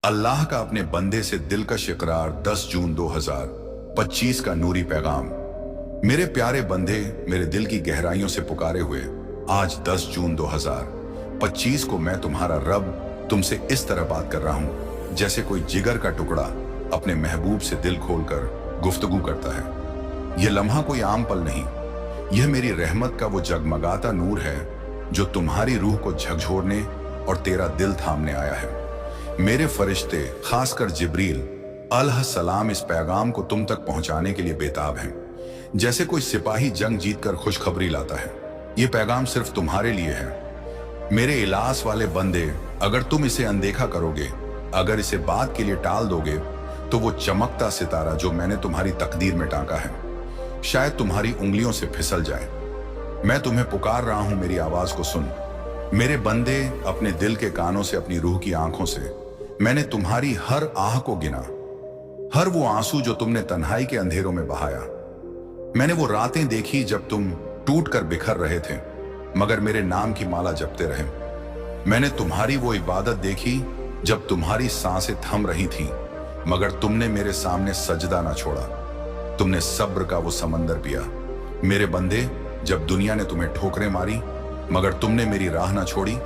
अल्लाह का अपने बंदे से दिलकश इकरार 10 जून 2025 का नूरी पैगाम। मेरे प्यारे बंदे, मेरे दिल की गहराइयों से पुकारे हुए आज 10 जून 2025 को मैं तुम्हारा रब तुमसे इस तरह बात कर रहा हूं जैसे कोई जिगर का टुकड़ा अपने महबूब से दिल खोलकर गुफ्तगू करता है। यह लम्हा कोई आम पल नहीं, यह मेरी रहमत का वो जगमगाता नूर है जो तुम्हारी रूह को झकझोरने और तेरा दिल थामने आया है। मेरे फरिश्ते, खासकर जिब्रील अलैहिस्सलाम, इस पैगाम को तुम तक पहुंचाने के लिए बेताब हैं, जैसे कोई सिपाही जंग जीतकर खुशखबरी लाता है। ये पैगाम सिर्फ तुम्हारे लिए है मेरे इलास वाले बंदे। अगर तुम इसे अनदेखा करोगे, अगर इसे बात के लिए टाल दोगे, तो वो चमकता सितारा जो मैंने तुम्हारी तकदीर में टांका है शायद तुम्हारी उंगलियों से फिसल जाए। मैं तुम्हें पुकार रहा हूं, मेरी आवाज को सुन। मेरे बंदे, अपने दिल के कानों से, अपनी रूह की आंखों से मैंने तुम्हारी हर आह को गिना, हर वो आंसू जो तुमने तन्हाई के अंधेरों में बहाया। मैंने वो रातें देखी जब तुम टूट कर बिखर रहे थे मगर मेरे नाम की माला जपते रहे। मैंने तुम्हारी वो इबादत देखी जब तुम्हारी सांसें थम रही थीं मगर तुमने मेरे सामने सजदा ना छोड़ा। तुमने सब्र का वो समंदर पिया। मेरे बंदे, जब दुनिया ने तुम्हें ठोकरें मारी मगर तुमने मेरी राह ना छोड़ी।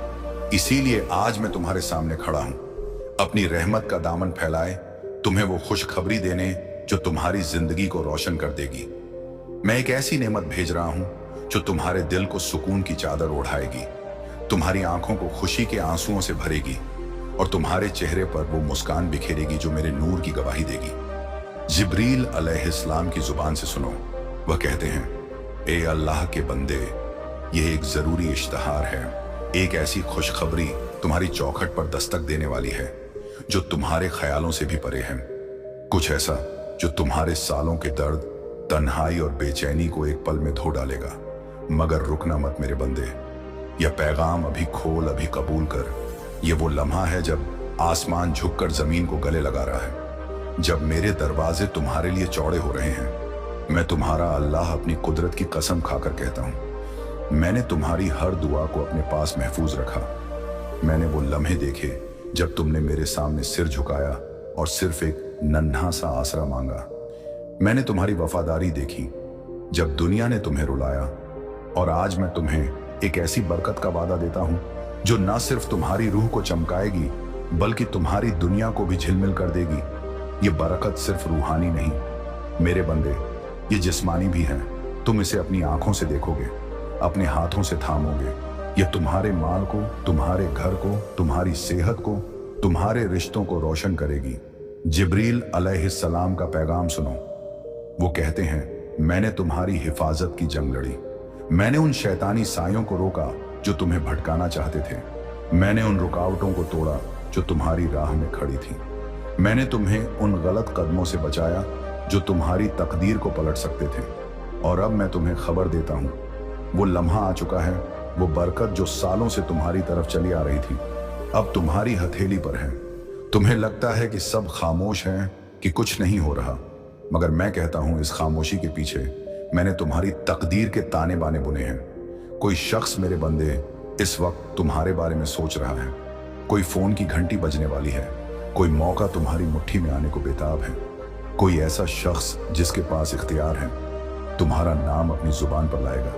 इसीलिए आज मैं तुम्हारे सामने खड़ा हूं, अपनी रहमत का दामन फैलाए तुम्हें वो खुशखबरी देने जो तुम्हारी जिंदगी को रोशन कर देगी। मैं एक ऐसी नेमत भेज रहा हूं जो तुम्हारे दिल को सुकून की चादर ओढ़ाएगी, तुम्हारी आंखों को खुशी के आंसुओं से भरेगी और तुम्हारे चेहरे पर वो मुस्कान बिखेरेगी जो मेरे नूर की गवाही देगी। जिब्रील अलैहिस्सलाम की जुबान से सुनो, वह कहते हैं, ए अल्लाह के बंदे, यह एक जरूरी इश्तिहार है, एक ऐसी खुशखबरी तुम्हारी चौखट पर दस्तक देने वाली है जो तुम्हारे ख्यालों से भी परे है। कुछ ऐसा जो तुम्हारे सालों के दर्द, तन्हाई और बेचैनी को एक पल में धो डालेगा। मगर रुकना मत मेरे बंदे, यह पैगाम अभी खोल, अभी कबूल कर। यह वो लम्हा है जब आसमान झुककर जमीन को गले लगा रहा है, जब मेरे दरवाजे तुम्हारे लिए चौड़े हो रहे हैं। मैं तुम्हारा अल्लाह अपनी कुदरत की कसम खाकर कहता हूं, मैंने तुम्हारी हर दुआ को अपने पास महफूज रखा। मैंने वो लम्हे देखे जब तुमने मेरे सामने सिर झुकाया और सिर्फ एक नन्हा सा आसरा मांगा। मैंने तुम्हारी वफादारी देखी जब दुनिया ने तुम्हें रुलाया। और आज मैं तुम्हें एक ऐसी बरकत का वादा देता हूं जो न सिर्फ तुम्हारी रूह को चमकाएगी बल्कि तुम्हारी दुनिया को भी झिलमिल कर देगी। ये बरकत सिर्फ रूहानी नहीं मेरे बंदे, ये जिस्मानी भी है। तुम इसे अपनी आंखों से देखोगे, अपने हाथों से थामोगे। यह तुम्हारे माल को, तुम्हारे घर को, तुम्हारी सेहत को, तुम्हारे रिश्तों को रोशन करेगी। जिब्रील अलैहिस्सलाम का पैगाम सुनो। वो कहते हैं, मैंने तुम्हारी हिफाजत की जंग लड़ी। मैंने उन शैतानी सायों को रोका जो तुम्हें भटकाना चाहते थे। मैंने उन रुकावटों को तोड़ा जो तुम्हारी राह में खड़ी थी। मैंने तुम्हें उन गलत कदमों से बचाया जो तुम्हारी तकदीर को पलट सकते थे। और अब मैं तुम्हें खबर देता हूं, वो लम्हा आ चुका है, वो बरकत जो सालों से तुम्हारी तरफ चली आ रही थी अब तुम्हारी हथेली पर है। तुम्हें लगता है कि सब खामोश हैं, कि कुछ नहीं हो रहा, मगर मैं कहता हूं, इस खामोशी के पीछे मैंने तुम्हारी तकदीर के ताने बाने बुने हैं। कोई शख्स मेरे बंदे इस वक्त तुम्हारे बारे में सोच रहा है। कोई फोन की घंटी बजने वाली है, कोई मौका तुम्हारी मुट्ठी में आने को बेताब है। कोई ऐसा शख्स जिसके पास इख्तियार है तुम्हारा नाम अपनी जुबान पर लाएगा।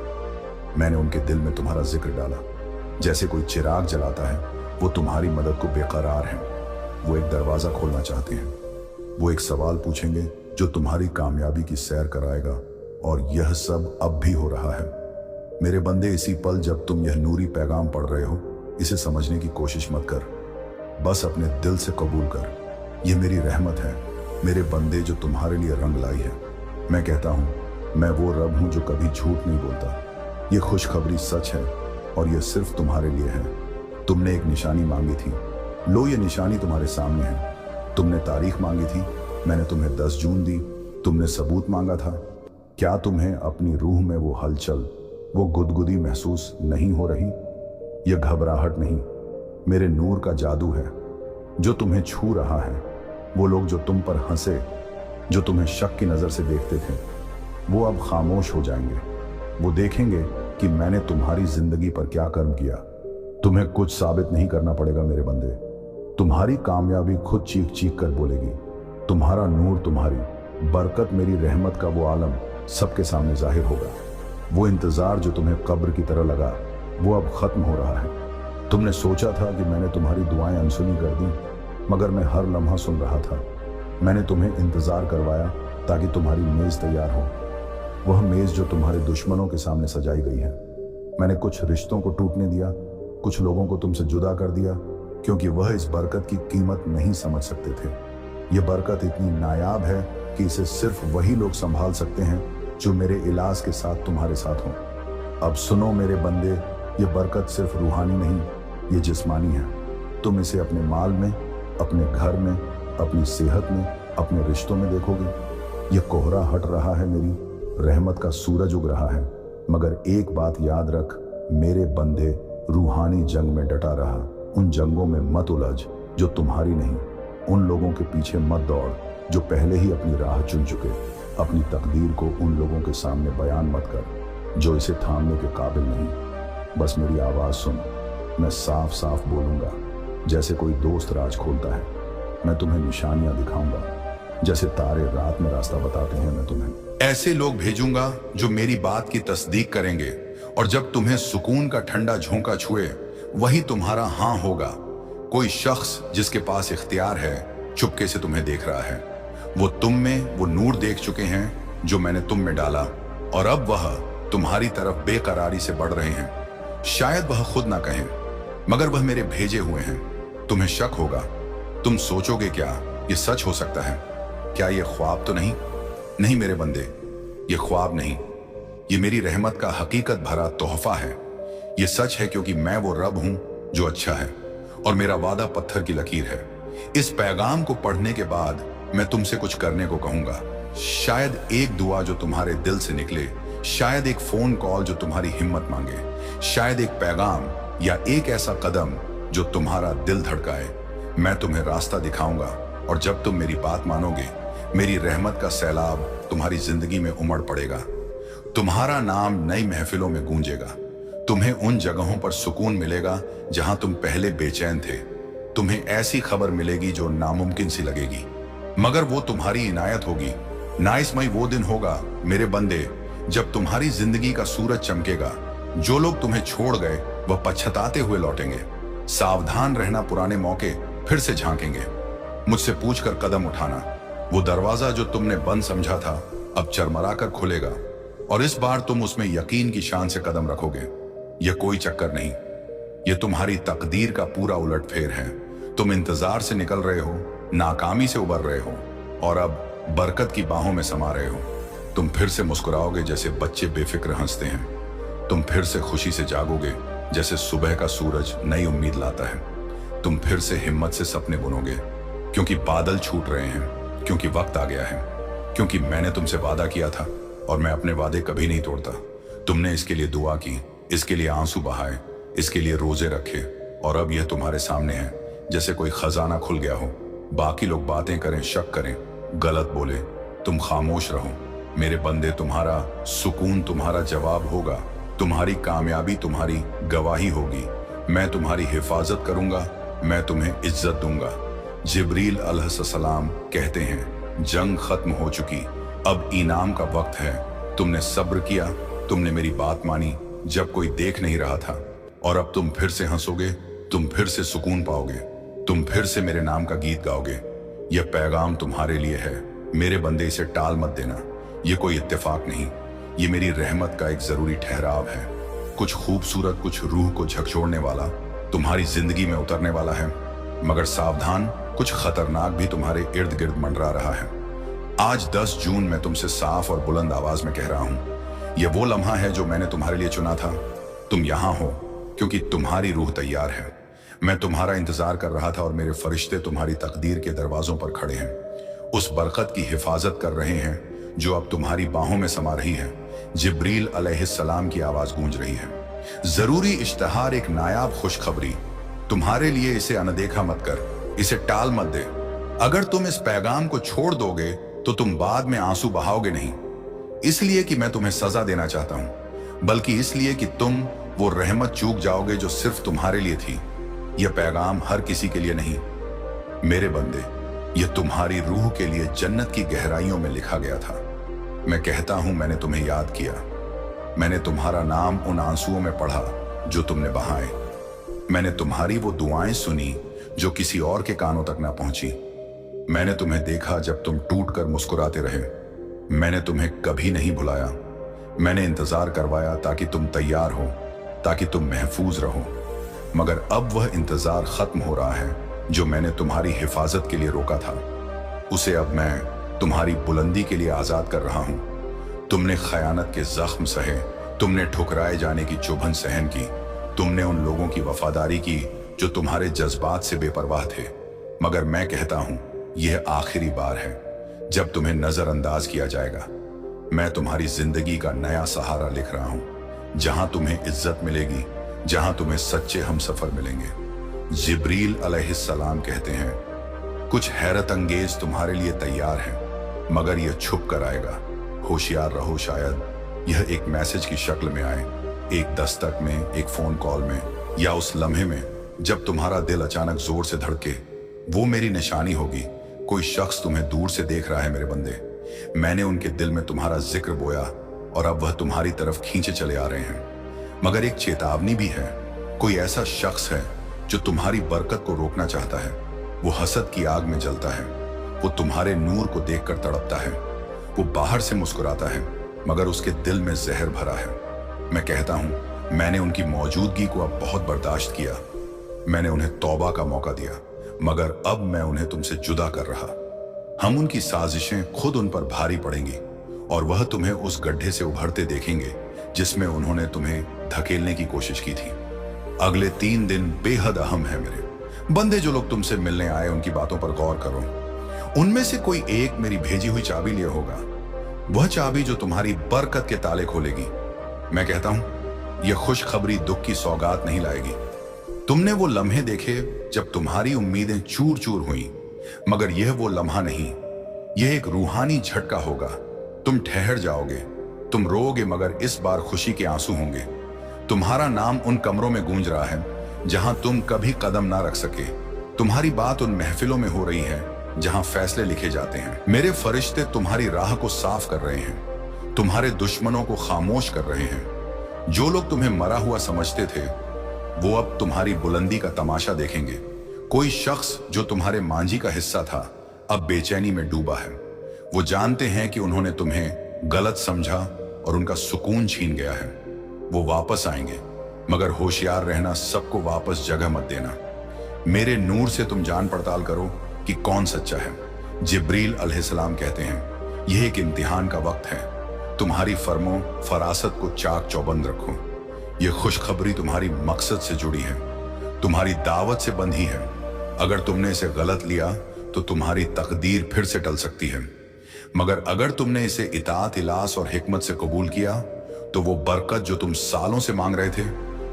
मैंने उनके दिल में तुम्हारा जिक्र डाला। जैसे कोई चिराग जलाता है, वो तुम्हारी मदद को बेकरार है। वो एक दरवाजा खोलना चाहते हैं। वो एक सवाल पूछेंगे जो तुम्हारी कामयाबी की सैर कराएगा। और यह सब अब भी हो रहा है मेरे बंदे। इसी पल जब तुम यह नूरी पैगाम पढ़ रहे हो, इसे समझने की कोशिश मत कर, बस अपने दिल से कबूल कर। यह मेरी रहमत है मेरे बंदे जो तुम्हारे लिए रंग लाई है। मैं कहता हूं, मैं वो रब हूं जो कभी झूठ नहीं बोलता। ये खुशखबरी सच है और यह सिर्फ तुम्हारे लिए है। तुमने एक निशानी मांगी थी, लो ये निशानी तुम्हारे सामने है। तुमने तारीख मांगी थी, मैंने तुम्हें 10 जून दी। तुमने सबूत मांगा था, क्या तुम्हें अपनी रूह में वो हलचल, वो गुदगुदी महसूस नहीं हो रही? यह घबराहट नहीं, मेरे नूर का जादू है जो तुम्हें छू रहा है। वो लोग जो तुम पर हंसे, जो तुम्हें शक की नजर से देखते थे, वो अब खामोश हो जाएंगे। वो देखेंगे कि मैंने तुम्हारी जिंदगी पर क्या कर्म किया। तुम्हें कुछ साबित नहीं करना पड़ेगा मेरे बंदे। तुम्हारी कामयाबी खुद चीख चीख कर बोलेगी। तुम्हारा नूर, तुम्हारी बरकत, मेरी रहमत का वो आलम सबके सामने जाहिर होगा। वो इंतजार जो तुम्हें कब्र की तरह लगा, वो अब खत्म हो रहा है। तुमने सोचा था कि मैंने तुम्हारी दुआएं अनसुनी कर दी, मगर मैं हर लम्हा सुन रहा था। मैंने तुम्हें इंतजार करवाया ताकि तुम्हारी मेज तैयार हो, वह मेज जो तुम्हारे दुश्मनों के सामने सजाई गई है। मैंने कुछ रिश्तों को टूटने दिया, कुछ लोगों को तुमसे जुदा कर दिया, क्योंकि वह इस बरकत की कीमत नहीं समझ सकते थे। यह बरकत इतनी नायाब है कि इसे सिर्फ वही लोग संभाल सकते हैं जो मेरे इलाज के साथ तुम्हारे साथ हों। अब सुनो मेरे बंदे, ये बरकत सिर्फ रूहानी नहीं, ये जिस्मानी है। तुम इसे अपने माल में, अपने घर में, अपनी सेहत में, अपने रिश्तों में देखोगे। ये कोहरा हट रहा है, मेरी रहमत का सूरज उग रहा है। मगर एक बात याद रख मेरे बंदे, रूहानी जंग में डटा रहा। उन जंगों में मत उलझ जो तुम्हारी नहीं। उन लोगों के पीछे मत दौड़ जो पहले ही अपनी राह चुन चुके। अपनी तकदीर को उन लोगों के सामने बयान मत कर जो इसे थामने के काबिल नहीं। बस मेरी आवाज सुन, मैं साफ साफ बोलूंगा जैसे कोई दोस्त राज खोलता है। मैं तुम्हें निशानियां दिखाऊंगा जैसे तारे रात में रास्ता बताते हैं। मैं तुम्हें ऐसे लोग भेजूंगा जो मेरी बात की तस्दीक करेंगे, और जब तुम्हें सुकून का ठंडा झोंका छुए वही तुम्हारा हां होगा। कोई शख्स जिसके पास इख्तियार है चुपके से तुम्हें देख रहा है। वो तुम में वो नूर देख चुके हैं जो मैंने तुम में डाला, और अब वह तुम्हारी तरफ बेकरारी से बढ़ रहे हैं। शायद वह खुद ना कहें, मगर वह मेरे भेजे हुए हैं। तुम्हें शक होगा, तुम सोचोगे क्या ये सच हो सकता है? क्या ये ख्वाब तो नहीं? नहीं मेरे बंदे, ये ख्वाब नहीं, ये मेरी रहमत का हकीकत भरा तोहफा है। ये सच है क्योंकि मैं वो रब हूं जो अच्छा है, और मेरा वादा पत्थर की लकीर है। इस पैगाम को पढ़ने के बाद मैं तुमसे कुछ करने को कहूंगा। शायद एक दुआ जो तुम्हारे दिल से निकले, शायद एक फोन कॉल जो तुम्हारी हिम्मत मांगे, शायद एक पैगाम या एक ऐसा कदम जो तुम्हारा दिल धड़काए। मैं तुम्हें रास्ता दिखाऊंगा, और जब तुम मेरी बात मानोगे मेरी रहमत का सैलाब तुम्हारी जिंदगी में उमड़ पड़ेगा। तुम्हारा नाम नई महफिलों में गूंजेगा। तुम्हें उन जगहों पर सुकून मिलेगा जहां तुम पहले बेचैन थे। तुम्हें ऐसी खबर मिलेगी जो नामुमकिन सी लगेगी, मगर वो तुम्हारी इनायत होगी। नाइसमई वो दिन होगा मेरे बंदे जब तुम्हारी जिंदगी का सूरज चमकेगा। जो लोग तुम्हें छोड़ गए वह पछताते हुए लौटेंगे। सावधान रहना, पुराने मौके फिर से झांकेंगे। मुझसे पूछकर कदम उठाना। वो दरवाजा जो तुमने बंद समझा था अब चरमराकर खुलेगा, और इस बार तुम उसमें यकीन की शान से कदम रखोगे। यह कोई चक्कर नहीं, यह तुम्हारी तकदीर का पूरा उलटफेर है। तुम इंतजार से निकल रहे हो, नाकामी से उबर रहे हो, और अब बरकत की बाहों में समा रहे हो। तुम फिर से मुस्कुराओगे जैसे बच्चे बेफिक्र हंसते हैं। तुम फिर से खुशी से जागोगे जैसे सुबह का सूरज नई उम्मीद लाता है। तुम फिर से हिम्मत से सपने बुनोगे, क्योंकि बादल छूट रहे हैं, क्योंकि वक्त आ गया है, क्योंकि मैंने तुमसे वादा किया था और मैं अपने वादे कभी नहीं तोड़ता। तुमने इसके लिए दुआ की, इसके लिए आंसू बहाए, इसके लिए रोजे रखे, और अब यह तुम्हारे सामने है जैसे कोई खजाना खुल गया हो। बाकी लोग बातें करें, शक करें, गलत बोले, तुम खामोश रहो। मेरे बंदे, तुम्हारा सुकून तुम्हारा जवाब होगा। तुम्हारी कामयाबी तुम्हारी गवाही होगी। मैं तुम्हारी हिफाजत करूंगा, मैं तुम्हें इज्जत दूंगा। जिब्रील अलैहिस्सलाम कहते हैं जंग खत्म हो चुकी, अब इनाम का वक्त है। तुमने सब्र किया, तुमने मेरी बात मानी जब कोई देख नहीं रहा था, और अब तुम फिर से हंसोगे, तुम फिर से सुकून पाओगे, तुम फिर से मेरे नाम का गीत गाओगे। यह पैगाम तुम्हारे लिए है मेरे बंदे, इसे टाल मत देना। यह कोई इत्तेफाक नहीं, ये मेरी रहमत का एक जरूरी ठहराव है। कुछ खूबसूरत, कुछ रूह को झकझोरने वाला तुम्हारी जिंदगी में उतरने वाला है, मगर सावधान, कुछ खतरनाक भी तुम्हारे इर्द गिर्द मंडरा रहा है। आज 10 जून मैं तुमसे साफ और बुलंद आवाज में कह रहा हूं, यह वो लम्हा है जो मैंने तुम्हारे लिए चुना था। तुम यहां हो क्योंकि तुम्हारी रूह तैयार है। मैं तुम्हारा इंतजार कर रहा था, और मेरे फरिश्ते तुम्हारी तकदीर के दरवाजों पर खड़े हैं। उस बरकत की हिफाजत कर रहे हैं जो अब तुम्हारी बाहों में समा रही है। जिब्रील अलैहिस्सलाम की आवाज गूंज रही है। जरूरी इश्तिहार, एक नायाब खुशखबरी तुम्हारे लिए। इसे अनदेखा मत कर, इसे टाल मत दे। अगर तुम इस पैगाम को छोड़ दोगे तो तुम बाद में आंसू बहाओगे नहीं इसलिए कि मैं तुम्हें सजा देना चाहता हूं, बल्कि इसलिए कि तुम वो रहमत चूक जाओगे जो सिर्फ तुम्हारे लिए थी। यह पैगाम हर किसी के लिए नहीं, मेरे बंदे, यह तुम्हारी रूह के लिए जन्नत की गहराइयों में लिखा गया था। मैं कहता हूं मैंने तुम्हें याद किया। मैंने तुम्हारा नाम उन आंसुओं में पढ़ा जो तुमने बहाए। मैंने तुम्हारी वो दुआएं सुनी जो किसी और के कानों तक ना पहुंची। मैंने तुम्हें देखा जब तुम टूट कर मुस्कुराते रहे। मैंने तुम्हें कभी नहीं भुलाया। मैंने इंतजार करवाया ताकि तुम तैयार हो, ताकि तुम महफूज रहो। मगर अब वह इंतजार खत्म हो रहा है जो मैंने तुम्हारी हिफाजत के लिए रोका था। उसे अब मैं तुम्हारी बुलंदी के लिए आजाद कर रहा हूं। तुमने खयानत के जख्म सहे, तुमने ठुकराए जाने की चुभन सहन की, तुमने उन लोगों की वफादारी की जो तुम्हारे जज्बात से बेपरवाह थे। मगर मैं कहता हूं यह आखिरी बार है जब तुम्हें नजरअंदाज किया जाएगा। मैं तुम्हारी जिंदगी का नया सहारा लिख रहा हूं, जहां तुम्हें इज्जत मिलेगी, जहां तुम्हें सच्चे हमसफर मिलेंगे। जिब्रील अलैहिस्सलाम कहते हैं, कुछ हैरत अंगेज तुम्हारे लिए तैयार है, मगर यह छुप कर आएगा। होशियार रहो, शायद यह एक मैसेज की शक्ल में आए, एक दस्तक में, एक फोन कॉल में, या उस लम्हे में जब तुम्हारा दिल अचानक जोर से धड़के। वो मेरी निशानी होगी। कोई शख्स तुम्हें दूर से देख रहा है मेरे बंदे। मैंने उनके दिल में तुम्हारा जिक्र बोया और अब वह तुम्हारी तरफ खींचे चले आ रहे हैं। मगर एक चेतावनी भी है। कोई ऐसा शख्स है जो तुम्हारी बरकत को रोकना चाहता है। वो हसद की आग में जलता है। वो तुम्हारे नूर को देखकर तड़पता है। वो बाहर से मुस्कुराता है, मगर उसके दिल में जहर भरा है। मैं कहता हूं मैंने उनकी मौजूदगी को अब बहुत बर्दाश्त किया। मैंने उन्हें तौबा का मौका दिया, मगर अब मैं उन्हें तुमसे जुदा कर रहा। हम उनकी साजिशें खुद उन पर भारी पड़ेंगी और वह तुम्हें उस गड्ढे से उभरते देखेंगे जिसमें उन्होंने तुम्हें धकेलने की कोशिश की थी। अगले 3 दिन बेहद अहम है मेरे बंदे। जो लोग तुमसे मिलने आए उनकी बातों पर गौर करो। उनमें से कोई एक मेरी भेजी हुई चाबी लिए होगा, वह चाबी जो तुम्हारी बरकत के ताले खोलेगी। मैं कहता हूं यह खुशखबरी दुख की सौगात नहीं लाएगी। तुमने वो लम्हे देखे जब तुम्हारी उम्मीदें चूर चूर हुई, मगर यह वो लम्हा नहीं, यह एक रूहानी झटका होगा। तुम ठहर जाओगे, तुम रोओगे, मगर इस बार खुशी के आंसू होंगे। तुम्हारा नाम उन कमरों में गूंज रहा है जहां तुम कभी कदम ना रख सके। तुम्हारी बात उन महफिलों में हो रही है जहां फैसले लिखे जाते हैं। मेरे फरिश्ते तुम्हारी राह को साफ कर रहे हैं, तुम्हारे दुश्मनों को खामोश कर रहे हैं। जो लोग तुम्हें मरा हुआ समझते थे वो अब तुम्हारी बुलंदी का तमाशा देखेंगे। कोई शख्स जो तुम्हारे मांझी का हिस्सा था अब बेचैनी में डूबा है। वो जानते हैं कि उन्होंने तुम्हें गलत समझा और उनका सुकून छीन गया है। वो वापस आएंगे, मगर होशियार रहना, सबको वापस जगह मत देना। मेरे नूर से तुम जान पड़ताल करो कि कौन सच्चा है। जिब्रील अलैहिस्सलाम कहते हैं यह एक इम्तिहान का वक्त है। तुम्हारी फर्मो फरासत को चाक चौबंद रखो। यह खुशखबरी तुम्हारी मकसद से जुड़ी है, तुम्हारी दावत से बंधी है। अगर तुमने इसे गलत लिया तो तुम्हारी तकदीर फिर से टल सकती है, मगर अगर तुमने इसे इताअत, इलास और हिकमत से कबूल किया तो वो बरकत जो तुम सालों से मांग रहे थे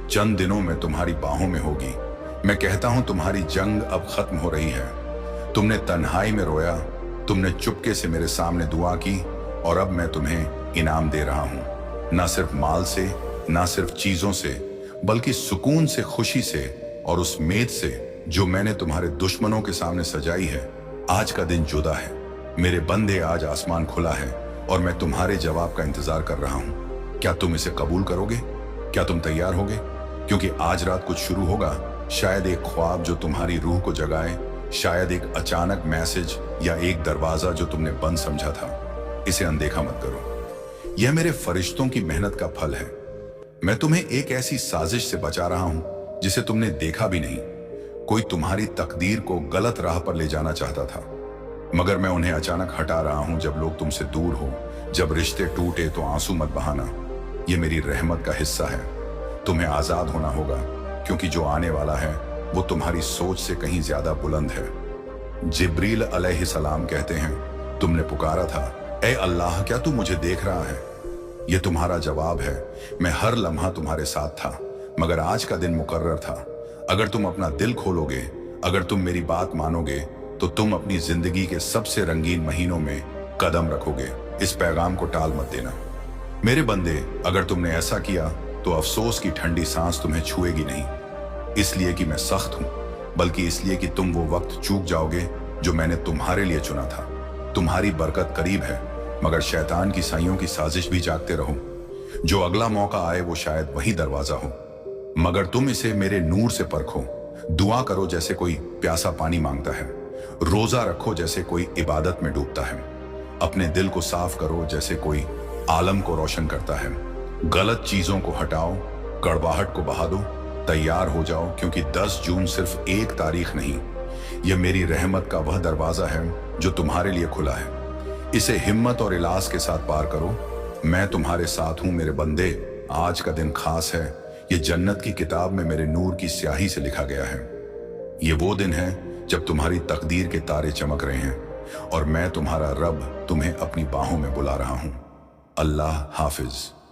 चंद दिनों में तुम्हारी बाहों में होगी। मैं कहता हूं तुम्हारी जंग अब खत्म हो रही है। तुमने तन्हाई में रोया, तुमने चुपके से मेरे सामने दुआ की, और अब मैं तुम्हें इनाम दे रहा हूं। ना सिर्फ माल से, ना सिर्फ चीजों से, बल्कि सुकून से, खुशी से और उस मेद से जो मैंने तुम्हारे दुश्मनों के सामने सजाई है। आज का दिन जुदा है मेरे बंदे। आज आसमान खुला है और मैं तुम्हारे जवाब का इंतजार कर रहा हूं। क्या तुम इसे कबूल करोगे? क्या तुम तैयार होगे? क्योंकि आज रात कुछ शुरू होगा। शायद एक ख्वाब जो तुम्हारी रूह को जगाए, शायद एक अचानक मैसेज, या एक दरवाजा जो तुमने बंद समझा था। इसे अनदेखा मत करो। यह मेरे फरिश्तों की मेहनत का फल है। मैं तुम्हें एक ऐसी साजिश से बचा रहा हूं जिसे तुमने देखा भी नहीं। कोई तुम्हारी तकदीर को गलत राह पर ले जाना चाहता था, मगर मैं उन्हें अचानक हटा रहा हूं। जब लोग तुमसे दूर हो, जब रिश्ते टूटे, तो आंसू मत बहाना। यह मेरी रहमत का हिस्सा है। तुम्हें आजाद होना होगा, क्योंकि जो आने वाला है वो तुम्हारी सोच से कहीं ज्यादा बुलंद है। जिब्रील अलैहिस्सलाम कहते हैं तुमने पुकारा था, ए अल्लाह क्या तू मुझे देख रहा है? यह तुम्हारा जवाब है। मैं हर लम्हा तुम्हारे साथ था, मगर आज का दिन मुकर्रर था। अगर तुम अपना दिल खोलोगे, अगर तुम मेरी बात मानोगे, तो तुम अपनी जिंदगी के सबसे रंगीन महीनों में कदम रखोगे। इस पैगाम को टाल मत देना मेरे बंदे। अगर तुमने ऐसा किया तो अफसोस की ठंडी सांस तुम्हें छुएगी नहीं, इसलिए कि मैं सख्त हूं। बल्कि इसलिए कि तुम वो वक्त चूक जाओगे जो मैंने तुम्हारे लिए चुना था। तुम्हारी बरकत करीब है, मगर शैतान की साइयों की साजिश भी जागते रहो। जो अगला मौका आए वो शायद वही दरवाजा हो, मगर तुम इसे मेरे नूर से परखो। दुआ करो जैसे कोई प्यासा पानी मांगता है, रोजा रखो जैसे कोई इबादत में डूबता है, अपने दिल को साफ करो जैसे कोई आलम को रोशन करता है। गलत चीजों को हटाओ, कड़वाहट को बहा दो, तैयार हो जाओ, क्योंकि 10 जून सिर्फ एक तारीख नहीं, यह मेरी रहमत का वह दरवाजा है जो तुम्हारे लिए खुला है। इसे हिम्मत और इलाज के साथ पार करो। मैं तुम्हारे साथ हूं मेरे बंदे। आज का दिन खास है, ये जन्नत की किताब में मेरे नूर की स्याही से लिखा गया है। ये वो दिन है जब तुम्हारी तकदीर के तारे चमक रहे हैं और मैं तुम्हारा रब तुम्हें अपनी बाहों में बुला रहा हूं। अल्लाह हाफिज।